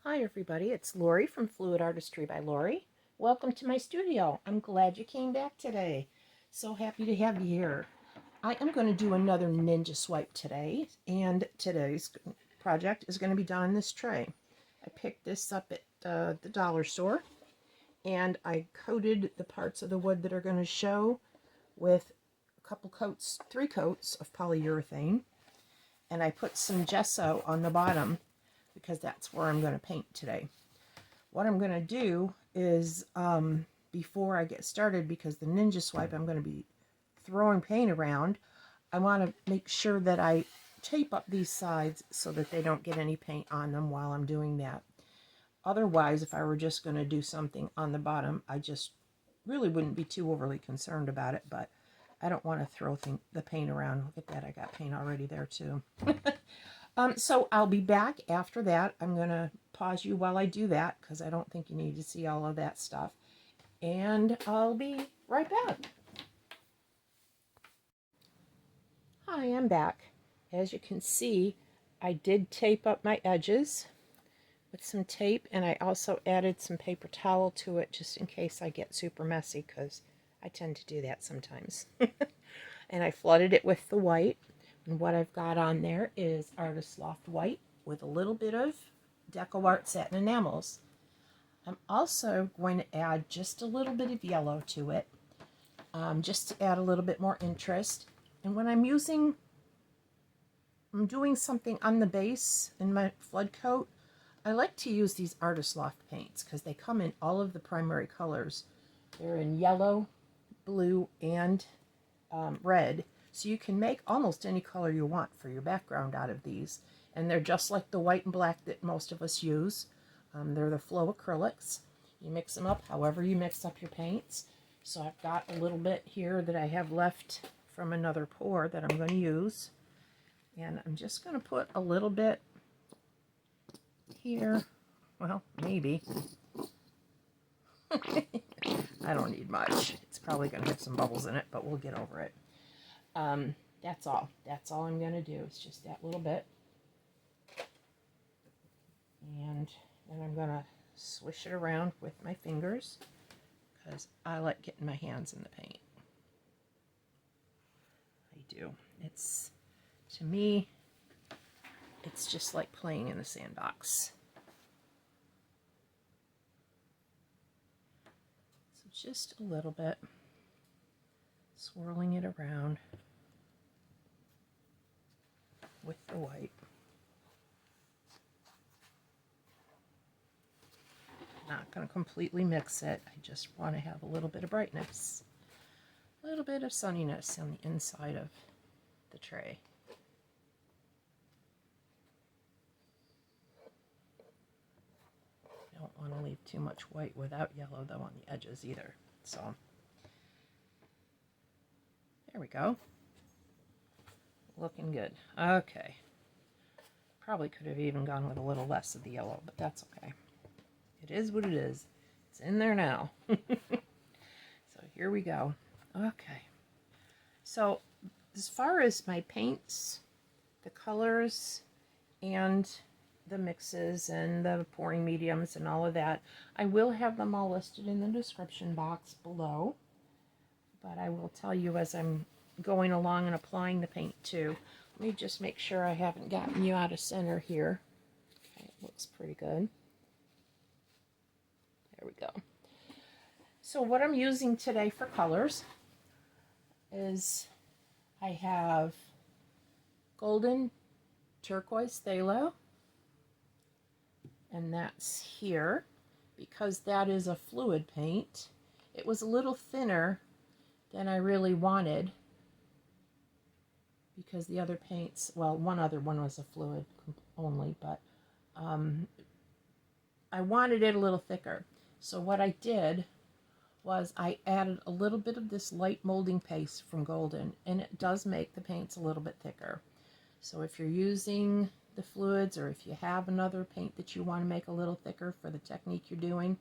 Hi everybody, it's Lori from Fluid Artistry by Lori. Welcome to my studio. I'm glad you came back today. So happy to have you here. I am going to do another ninja swipe today, and today's project is going to be done in this tray. I picked this up at the dollar store, and I coated the parts of the wood that are going to show with a couple coats, 3 coats of polyurethane, and I put some gesso on the bottom because that's where I'm going to paint today. What I'm going to do is, before I get started, because the ninja swipe I'm going to be throwing paint around, I want to make sure that I tape up these sides so that they don't get any paint on them while I'm doing that. Otherwise, if I were just going to do something on the bottom, I just really wouldn't be too overly concerned about it, but I don't want to throw the paint around. Look at that, I got paint already there too. So I'll be back after that. I'm going to pause you while I do that because I don't think you need to see all of that stuff. And I'll be right back. Hi, I'm back. As you can see, I did tape up my edges with some tape, and I also added some paper towel to it just in case I get super messy, because I tend to do that sometimes. And I flooded it with the white. And what I've got on there is Artist Loft White with a little bit of Deco Art Satin Enamels. I'm also going to add just a little bit of yellow to it, just to add a little bit more interest. And when I'm doing something on the base in my flood coat, I like to use these Artist Loft paints because they come in all of the primary colors. They're in yellow, blue, and red. So you can make almost any color you want for your background out of these. And they're just like the white and black that most of us use. They're the Flow acrylics. You mix them up however you mix up your paints. So I've got a little bit here that I have left from another pour that I'm going to use. And I'm just going to put a little bit here. Well, maybe. I don't need much. It's probably going to have some bubbles in it, but we'll get over it. That's all. That's all I'm going to do. It's just that little bit. And then I'm going to swish it around with my fingers because I like getting my hands in the paint. I do. It's, to me, it's just like playing in the sandbox. So just a little bit, swirling it around with the white. Not going to completely mix it. I just want to have a little bit of brightness, a little bit of sunniness on the inside of the tray. I don't want to leave too much white without yellow though on the edges either. So there we go. Looking good. Okay. Probably could have even gone with a little less of the yellow, but that's okay. It is what it is. It's in there now. So here we go. Okay. So as far as my paints, the colors, and the mixes and the pouring mediums and all of that, I will have them all listed in the description box below. But I will tell you as I'm going along and applying the paint too. Let me just make sure I haven't gotten you out of center here. Okay, it looks pretty good. There we go. So what I'm using today for colors is I have golden turquoise phthalo, and that's here because that is a fluid paint. It was a little thinner than I really wanted because the other paints, well, one other one was a fluid only, but I wanted it a little thicker. So what I did was I added a little bit of this light molding paste from Golden, and it does make the paints a little bit thicker. So if you're using the fluids, or if you have another paint that you want to make a little thicker for the technique you're doing,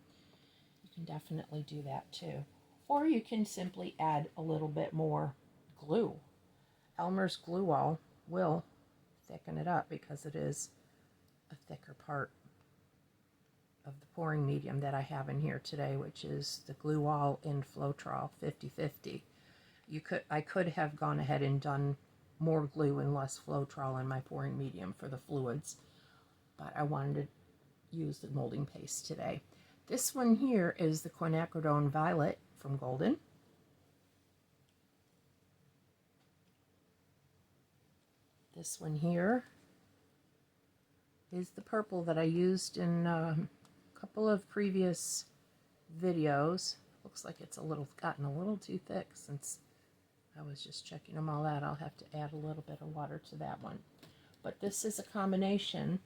you can definitely do that too. Or you can simply add a little bit more glue. Elmer's glue wall will thicken it up because it is a thicker part. of the pouring medium that I have in here today, which is the Glue All in Floetrol 50/50. I could have gone ahead and done more glue and less Floetrol in my pouring medium for the fluids, but I wanted to use the molding paste today. This one here is the quinacridone Violet from Golden. This one here is the purple that I used in a couple of previous videos. Looks like it's gotten a little too thick since I was just checking them all out. I'll have to add a little bit of water to that one. But this is a combination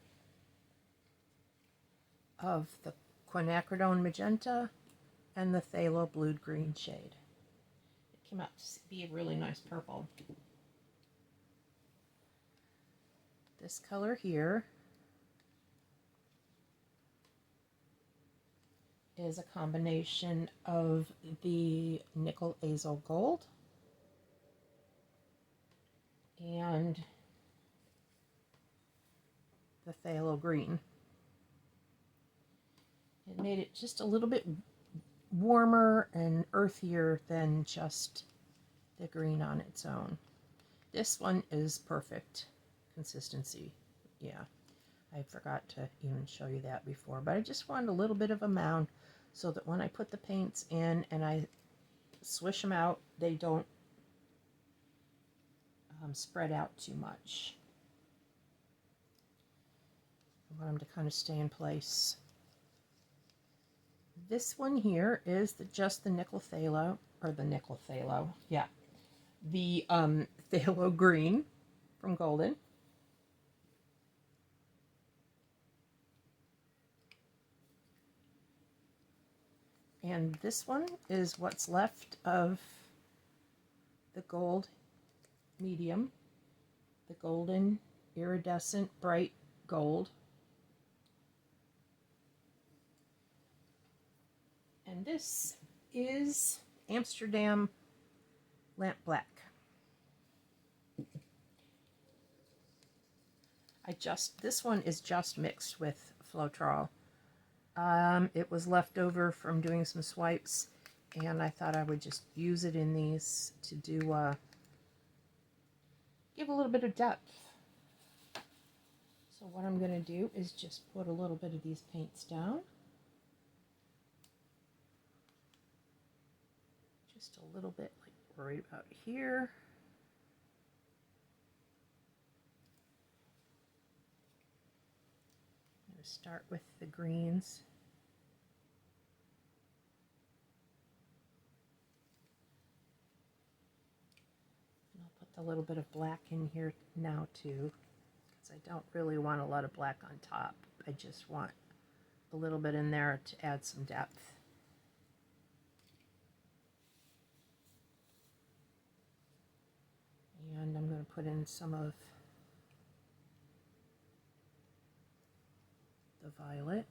of the quinacridone magenta and the phthalo blue green shade. It came out to be a really nice purple. This color here is a combination of the nickel azo gold and the phthalo green. It made it just a little bit warmer and earthier than just the green on its own. This one is perfect consistency. Yeah, I forgot to even show you that before, but I just wanted a little bit of a mound so that when I put the paints in and I swish them out, they don't spread out too much. I want them to kind of stay in place. This one here is just the nickel phthalo, or the nickel phthalo, yeah, the phthalo green from Golden. And this one is what's left of the gold medium, the Golden iridescent bright gold. And this is Amsterdam Lamp Black. This one is just mixed with Floetrol. It was left over from doing some swipes, and I thought I would just use it in these to do give a little bit of depth. So what I'm going to do is just put a little bit of these paints down. Just a little bit, like right about here. I'm going to start with the greens. And I'll put a little bit of black in here now too, because I don't really want a lot of black on top. I just want a little bit in there to add some depth. And I'm going to put in some of the violet.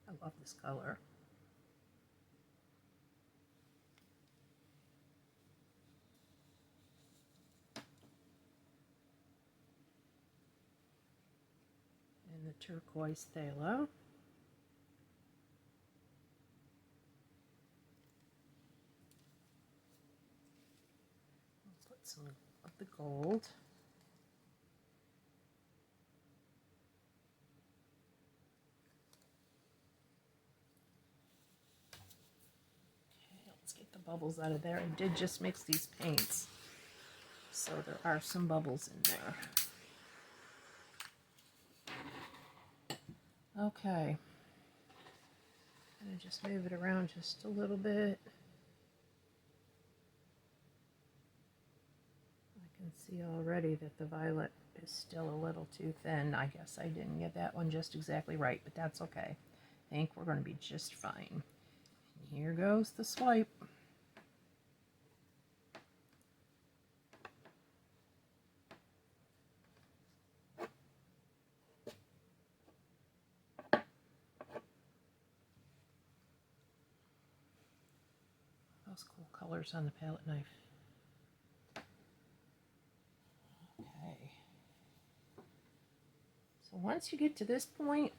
I love this color. And the turquoise phthalo. Put some of the gold. Get the bubbles out of there. I did just mix these paints, so there are some bubbles in there. Okay, I'm going to just move it around just a little bit. I can see already that the violet is still a little too thin. I guess I didn't get that one just exactly right, but that's okay. I think we're going to be just fine. Here goes the swipe. Those cool colors on the palette knife. Okay. So once you get to this point,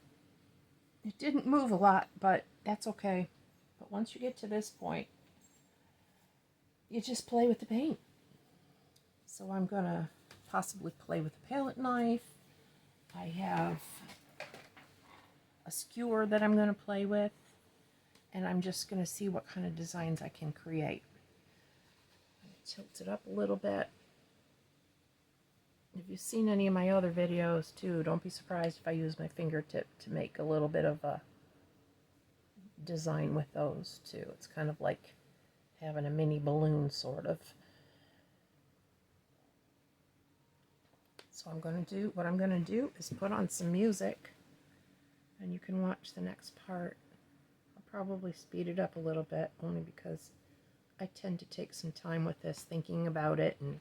It didn't move a lot, but that's okay. But once you get to this point, you just play with the paint. So I'm going to possibly play with a palette knife. I have a skewer that I'm going to play with, and I'm just going to see what kind of designs I can create. Tilt it up a little bit. If you've seen any of my other videos too, don't be surprised if I use my fingertip to make a little bit of a design with those too. It's kind of like having a mini balloon sort of. So what I'm going to do is put on some music, and you can watch the next part. I'll probably speed it up a little bit, only because I tend to take some time with this, thinking about it, and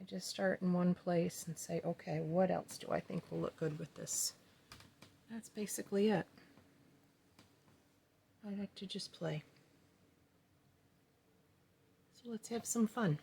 I just start in one place and say, okay, what else do I think will look good with this? That's basically it. I like to just play. So let's have some fun.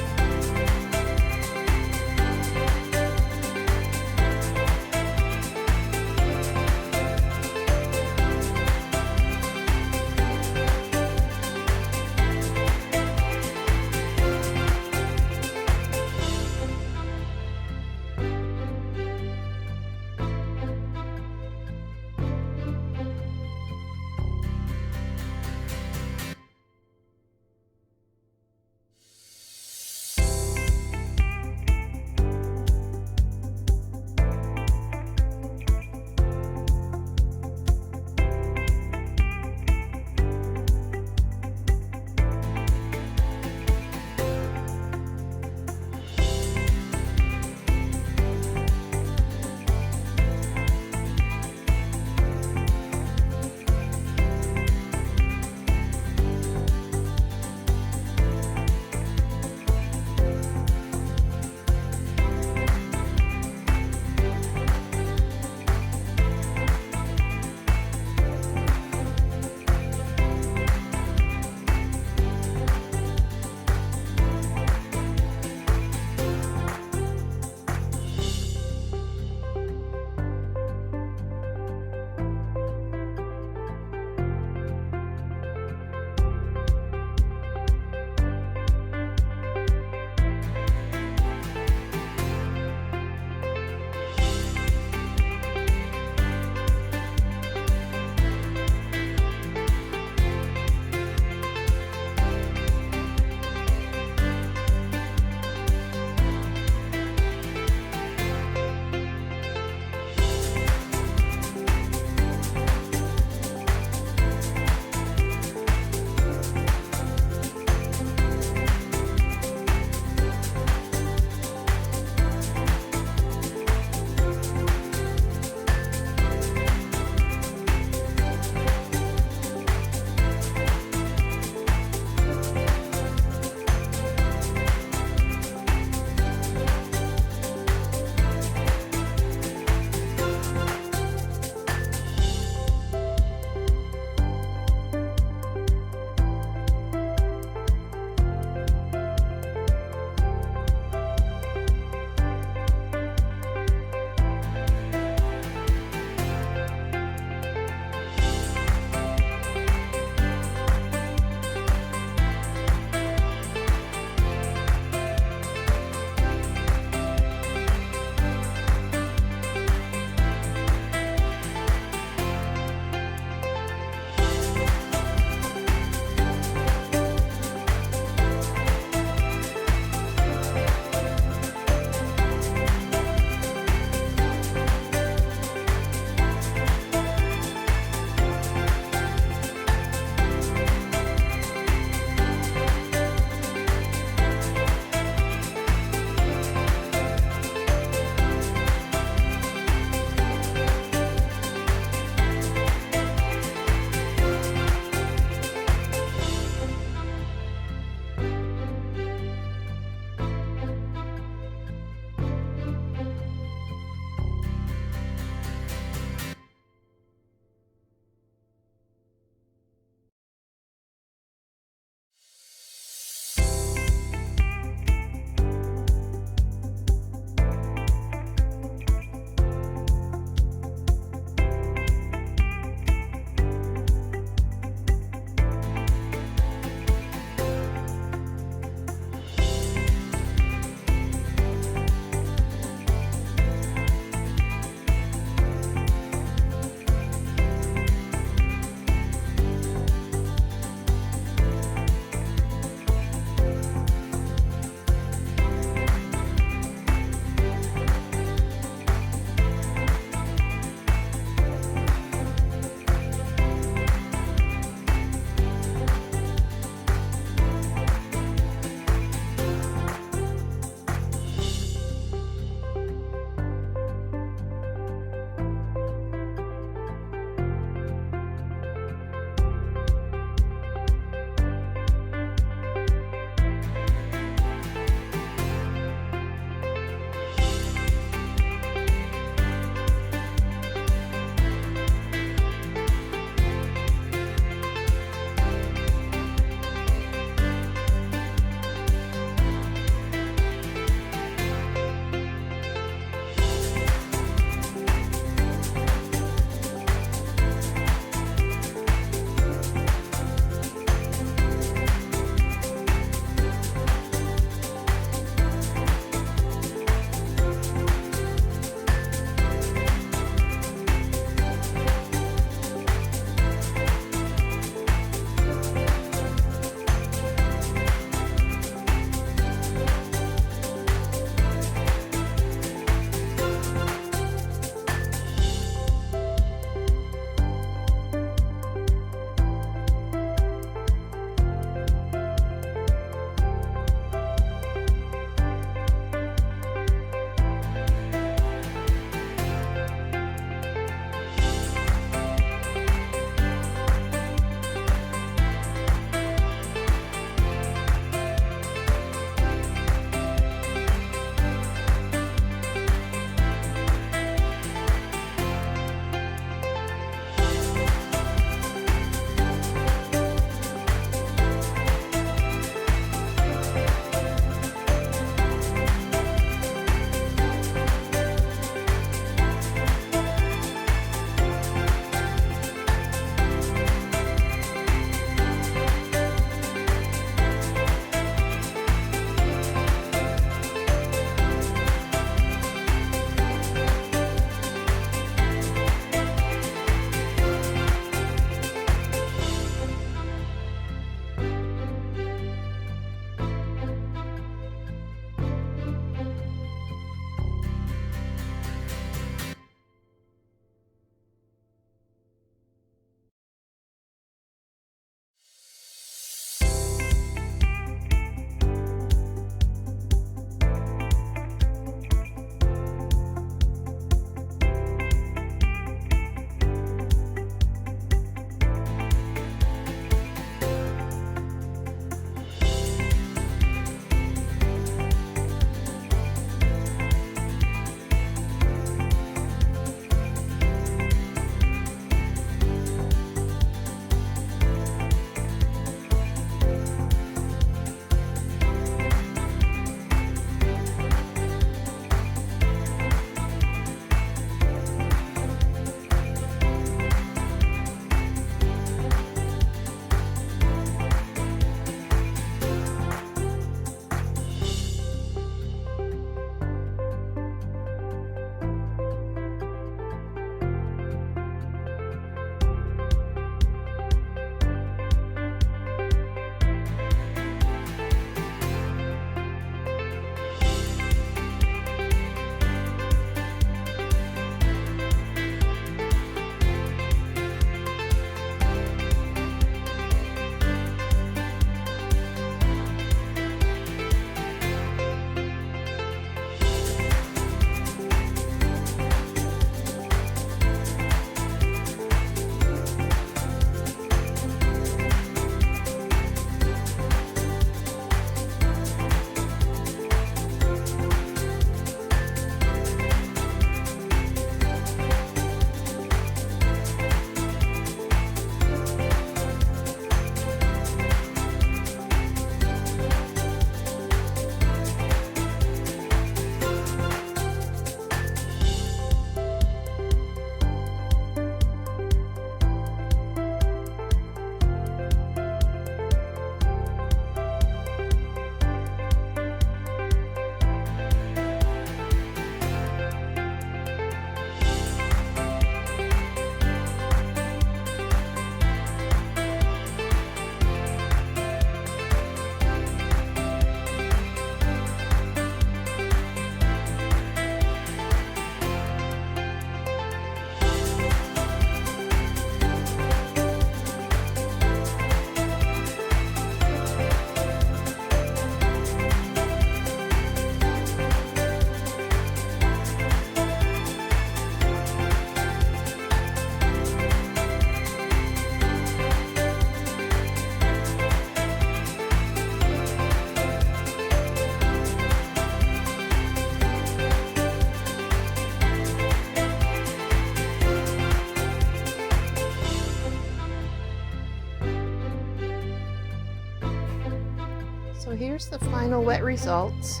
here's the final wet results.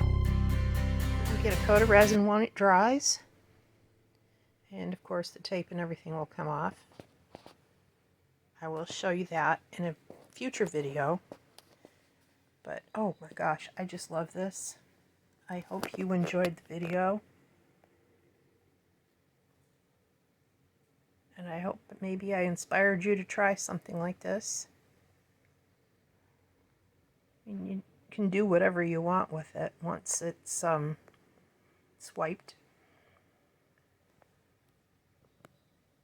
You get a coat of resin when it dries. And of course the tape and everything will come off. I will show you that in a future video. But oh my gosh, I just love this. I hope you enjoyed the video. And I hope that maybe I inspired you to try something like this. And you can do whatever you want with it once it's swiped.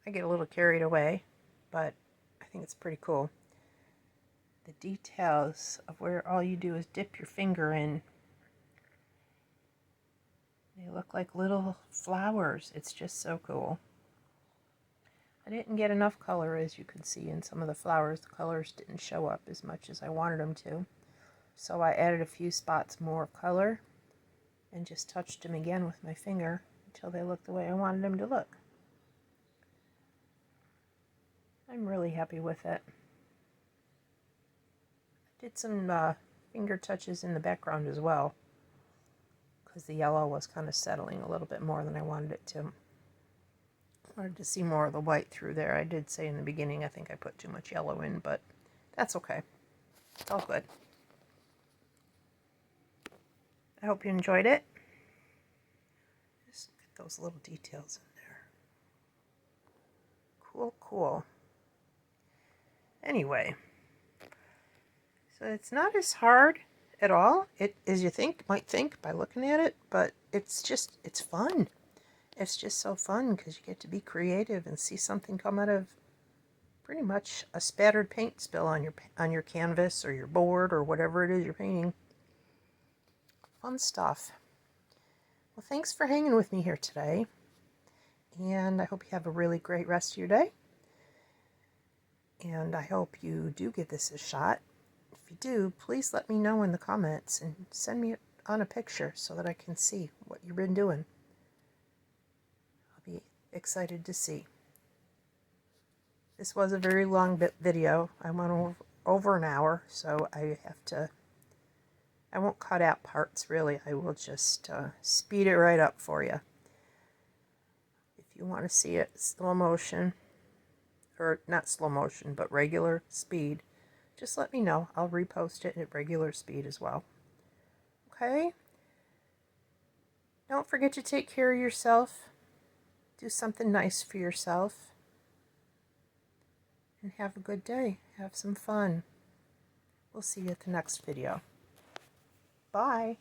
I get a little carried away, but I think it's pretty cool. The details of where all you do is dip your finger in. They look like little flowers. It's just so cool. I didn't get enough color, as you can see in some of the flowers. The colors didn't show up as much as I wanted them to. So I added a few spots more of color and just touched them again with my finger until they looked the way I wanted them to look. I'm really happy with it. I did some finger touches in the background as well, because the yellow was kind of settling a little bit more than I wanted it to. I wanted to see more of the white through there. I did say in the beginning I think I put too much yellow in, but that's okay. It's all good. I hope you enjoyed it. Just get those little details in there. Cool, cool. Anyway, so it's not as hard at all as you might think by looking at it, but it's fun. It's just so fun because you get to be creative and see something come out of pretty much a spattered paint spill on your canvas or your board or whatever it is you're painting. Fun stuff. Well, thanks for hanging with me here today, and I hope you have a really great rest of your day. And I hope you do give this a shot. If you do, please let me know in the comments and send me on a picture so that I can see what you've been doing. I'll be excited to see. This was a very long video. I went over an hour, so I won't cut out parts really. I will just speed it right up for you. If you want to see it slow motion, or not slow motion, but regular speed, just let me know. I'll repost it at regular speed as well. Okay? Don't forget to take care of yourself. Do something nice for yourself. And have a good day. Have some fun. We'll see you at the next video. Bye.